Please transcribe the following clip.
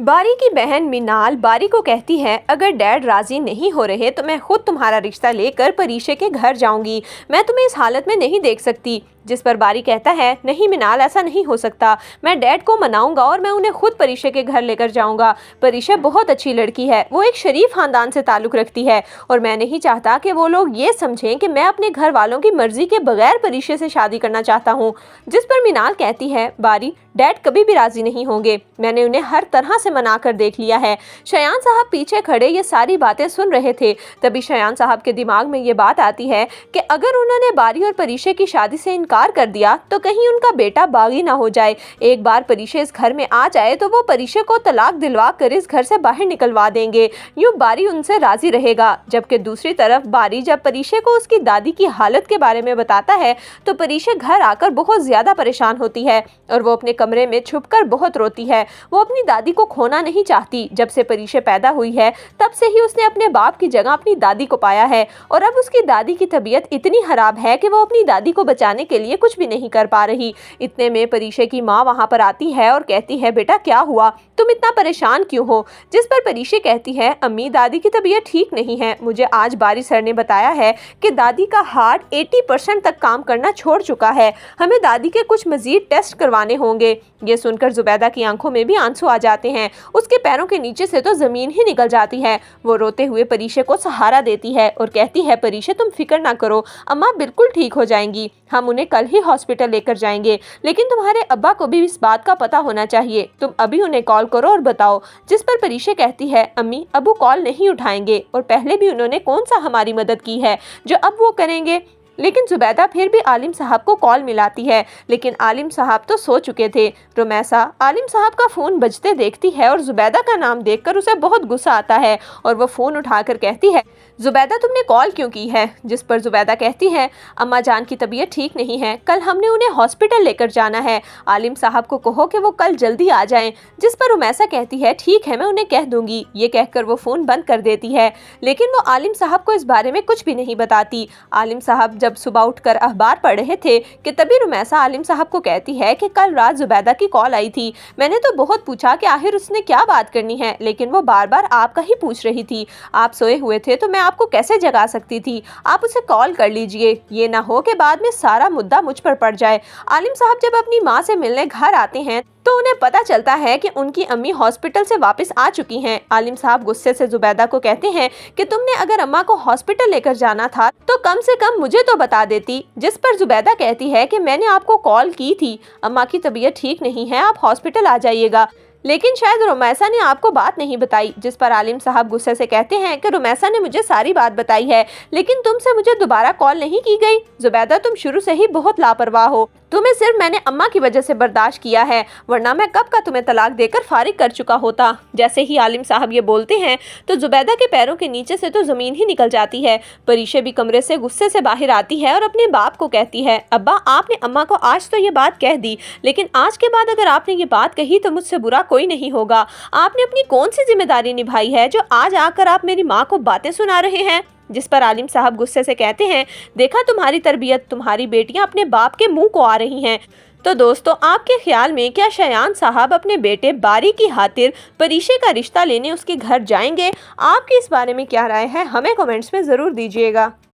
बारी की बहन मिनाल बारी को कहती है, अगर डैड राजी नहीं हो रहे तो मैं खुद तुम्हारा रिश्ता लेकर परीशे के घर जाऊंगी। मैं तुम्हें इस हालत में नहीं देख सकती। जिस पर बारी कहता है, नहीं मिनाल, ऐसा नहीं हो सकता। मैं डैड को मनाऊंगा और मैं उन्हें खुद परीशे के घर लेकर जाऊंगा। परीशा बहुत अच्छी लड़की है, वो एक शरीफ खानदान से ताल्लुक रखती है और मैं नहीं चाहता कि वो लोग ये समझें कि मैं अपने घर वालों की मर्जी के बगैर परीशे से शादी करना चाहता हूँ। जिस पर मिनाल कहती है, बारी, डैड कभी भी राजी नहीं होंगे। मैंने उन्हें हर तरह से मना कर देख लिया है। शयान साहब पीछे खड़े ये सारी बातें सुन रहे थे। तभी शयान साहब के दिमाग में ये बात आती है कि अगर उन्होंने बारी और परीशे की शादी से इनकार कर दिया तो कहीं उनका बेटा बागी ना हो जाए। एक बार परीशे इस घर में आ जाए तो वो परीशे को तलाक दिलवा कर इस घर से बाहर निकलवा देंगे। यूं बारी उनसे राजी रहेगा। जबकि दूसरी तरफ बारी जब परीशे को उसकी दादी की हालत के बारे में बताता है तो परीशे घर आकर बहुत ज्यादा परेशान होती है और वो अपने कमरे में छुपकर बहुत रोती है। वो अपनी दादी को खोना नहीं चाहती। जब से परीशे पैदा हुई है तब से ही उसने अपने बाप की जगह अपनी दादी को पाया है और अब उसकी दादी की तबीयत इतनी खराब है कि वो अपनी दादी को बचाने के लिए कुछ भी नहीं कर पा रही। इतने में परीशे की माँ वहाँ पर आती है और कहती है, बेटा क्या हुआ, तुम इतना परेशान क्यों हो? जिस पर परीशे कहती है, अम्मी, दादी की तबीयत ठीक नहीं है। मुझे आज बारी सर ने बताया है कि दादी का हार्ट 80% तक काम करना छोड़ चुका है। हमें दादी के कुछ मजीद टेस्ट करवाने होंगे। ये सुनकर जुबैदा की आंखों में भी आंसू आ जाते हैं। उसके पैरों के नीचे से तो जमीन ही निकल जाती है। वो रोते हुए परीशे को सहारा देती है और कहती है, परीशे तुम फिक्र ना करो, अम्मा बिल्कुल ठीक हो जाएंगी। हम उन्हें कल ही हॉस्पिटल लेकर जाएंगे, लेकिन तुम्हारे अब्बा को भी इस बात का पता होना चाहिए। तुम अभी उन्हें कॉल करो और बताओ। जिस पर परीशे कहती है, अम्मी, अबू कॉल नहीं उठाएंगे और पहले भी उन्होंने कौन सा हमारी मदद की है जो अब वो करेंगे। लेकिन जुबैदा फिर भी आलिम साहब को कॉल मिलाती है, लेकिन आलिम साहब तो सो चुके थे। रुमैसा आलिम साहब का फ़ोन बजते देखती है और जुबैदा का नाम देखकर उसे बहुत गुस्सा आता है और वो फ़ोन उठाकर कहती है, जुबैदा तुमने कॉल क्यों की है? जिस पर जुबैदा कहती है, अम्मा जान की तबीयत ठीक नहीं है, कल हमने उन्हें हॉस्पिटल लेकर जाना है। आलिम साहब को कहो कि वो कल जल्दी आ जाएं। जिस पर रुमैसा कहती है, ठीक है, मैं उन्हें कह दूंगी। ये कहकर वो फ़ोन बंद कर देती है, लेकिन वो आलिम साहब को इस बारे में कुछ भी नहीं बताती। आलिम साहब जब सुबह उठकर अखबार पढ़ रहे थे कि तभी रुमैसा आलिम साहब को कहती है कि कल रात जुबैदा की कॉल आई थी। मैंने तो बहुत पूछा कि आखिर उसने क्या बात करनी है, लेकिन वो बार बार आपका ही पूछ रही थी। आप सोए हुए थे तो मैं आपको कैसे जगा सकती थी? आप उसे कॉल कर लीजिए, ये ना हो कि बाद में सारा मुद्दा मुझ पर पड़ जाए। आलिम साहब जब अपनी माँ से मिलने घर आते हैं तो उन्हें पता चलता है कि उनकी अम्मी हॉस्पिटल से वापस आ चुकी हैं। आलिम साहब गुस्से से जुबैदा को कहते हैं कि तुमने अगर अम्मा को हॉस्पिटल लेकर जाना था तो कम से कम मुझे तो बता देती। जिस पर जुबैदा कहती है कि मैंने आपको कॉल की थी, अम्मा की तबीयत ठीक नहीं है, आप हॉस्पिटल आ जाइएगा, लेकिन शायद रुमैसा ने आपको बात नहीं बताई। जिस पर आलिम साहब गुस्से से कहते हैं कि रुमैसा ने मुझे सारी बात बताई है, लेकिन तुमसे मुझे दोबारा कॉल नहीं की गई। जुबैदा तुम शुरू से ही बहुत लापरवाह हो। तुम्हें सिर्फ मैंने अम्मा की वजह से बर्दाश्त किया है, वरना मैं कब का तुम्हें तलाक देकर फारिग कर चुका होता। जैसे ही आलिम साहब ये बोलते हैं तो जुबैदा के पैरों के नीचे से तो ज़मीन ही निकल जाती है। परीशे भी कमरे से गुस्से से बाहर आती है और अपने बाप को कहती है, अब्बा, आपने अम्मा को आज तो ये बात कह दी, लेकिन आज के बाद अगर आपने ये बात कही तो मुझसे बुरा कोई नहीं होगा। आपने अपनी कौन सी जिम्मेदारी निभाई है जो आज आकर आप मेरी माँ को बातें सुना रहे हैं? जिस पर आलिम साहब गुस्से से कहते हैं, देखा तुम्हारी तरबियत, तुम्हारी बेटियां अपने बाप के मुंह को आ रही हैं। तो दोस्तों, आपके ख्याल में क्या शयान साहब अपने बेटे बारी की खातिर परीशे का रिश्ता लेने उसके घर जाएंगे? आपकी इस बारे में क्या राय है? हमें कमेंट्स में ज़रूर दीजिएगा।